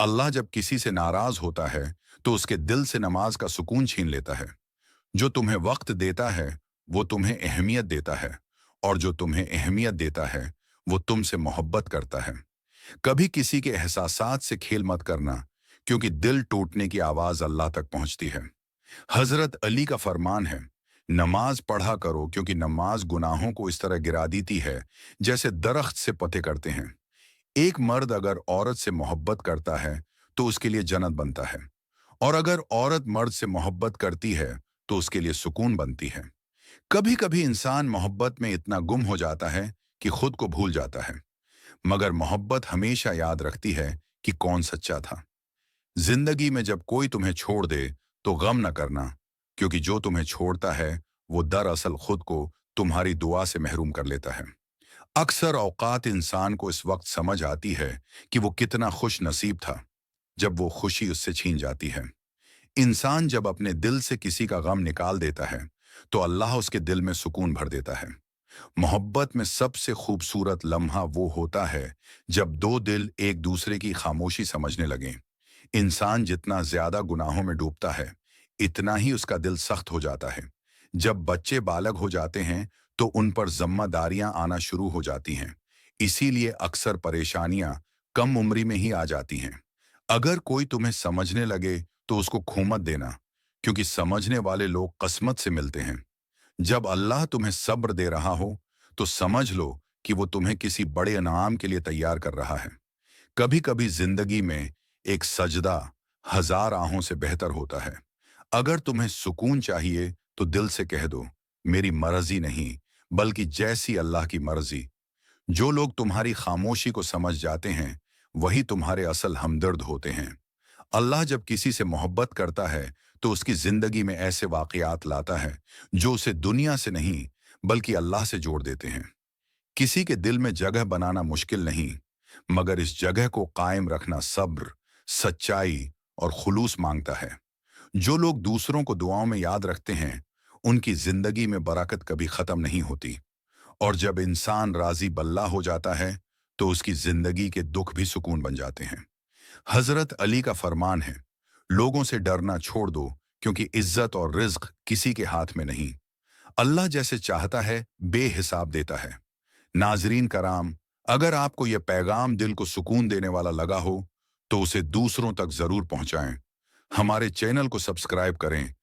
अल्लाह जब किसी से नाराज होता है तो उसके दिल से नमाज का सुकून छीन लेता है। जो तुम्हें वक्त देता है वो तुम्हें अहमियत देता है, और जो तुम्हें अहमियत देता है वो तुमसे मोहब्बत करता है। कभी किसी के एहसासात से खेल मत करना, क्योंकि दिल टूटने की आवाज अल्लाह तक पहुंचती है। हजरत अली का फरमान है, नमाज पढ़ा करो, क्योंकि नमाज गुनाहों को इस तरह गिरा देती है जैसे दरख्त से पते करते हैं। एक मर्द अगर औरत से मोहब्बत करता है तो उसके लिए जन्नत बनता है, और अगर औरत मर्द से मोहब्बत करती है तो उसके लिए सुकून बनती है। कभी कभी इंसान मोहब्बत में इतना गुम हो जाता है कि खुद को भूल जाता है, मगर मोहब्बत हमेशा याद रखती है कि कौन सच्चा था। जिंदगी में जब कोई तुम्हें छोड़ दे तो गम न करना, क्योंकि जो तुम्हें छोड़ता है वो दरअसल खुद को तुम्हारी दुआ से महरूम कर लेता है। अक्सर औकात इंसान को इस वक्त समझ आती है कि वो कितना खुश नसीब था जब वो खुशी उससे छीन जाती है। इंसान जब अपने दिल से किसी का गम निकाल देता है तो अल्लाह उसके दिल में सुकून भर देता है। मोहब्बत में सबसे खूबसूरत लम्हा वो होता है जब दो दिल एक दूसरे की खामोशी समझने लगें। इंसान जितना ज्यादा गुनाहों में डूबता है, इतना ही उसका दिल सख्त हो जाता है। जब बच्चे बालग हो जाते हैं तो उन पर जिम्मेदारियां आना शुरू हो जाती हैं। इसीलिए अक्सर परेशानियां कम उम्री में ही आ जाती हैं। अगर कोई तुम्हें समझने लगे तो उसको खो मत देना, क्योंकि समझने वाले लोग किस्मत से मिलते हैं। जब अल्लाह तुम्हें सब्र दे रहा हो तो समझ लो कि वो तुम्हें किसी बड़े इनाम के लिए तैयार कर रहा है। कभी कभी जिंदगी में एक सजदा हजार आहों से बेहतर होता है। अगर तुम्हें सुकून चाहिए तो दिल से कह दो, मेरी मर्जी नहीं, बल्कि जैसी अल्लाह की मर्जी। जो लोग तुम्हारी खामोशी को समझ जाते हैं वही तुम्हारे असल हमदर्द होते हैं। अल्लाह जब किसी से मोहब्बत करता है तो उसकी जिंदगी में ऐसे वाकयात लाता है जो उसे दुनिया से नहीं बल्कि अल्लाह से जोड़ देते हैं। किसी के दिल में जगह बनाना मुश्किल नहीं, मगर इस जगह को कायम रखना सब्र, सच्चाई और खुलूस मांगता है। जो लोग दूसरों को दुआओं में याद रखते हैं उनकी जिंदगी में बरकत कभी खत्म नहीं होती, और जब इंसान राजी बल्ला हो जाता है तो उसकी जिंदगी के दुख भी सुकून बन जाते हैं। हजरत अली का फरमान है, लोगों से डरना छोड़ दो, क्योंकि इज्जत और रिज्क किसी के हाथ में नहीं, अल्लाह जैसे चाहता है बेहिसाब देता है। नाजरीन कराम, अगर आपको यह पैगाम दिल को सुकून देने वाला लगा हो तो उसे दूसरों तक जरूर पहुंचाएं। हमारे चैनल को सब्सक्राइब करें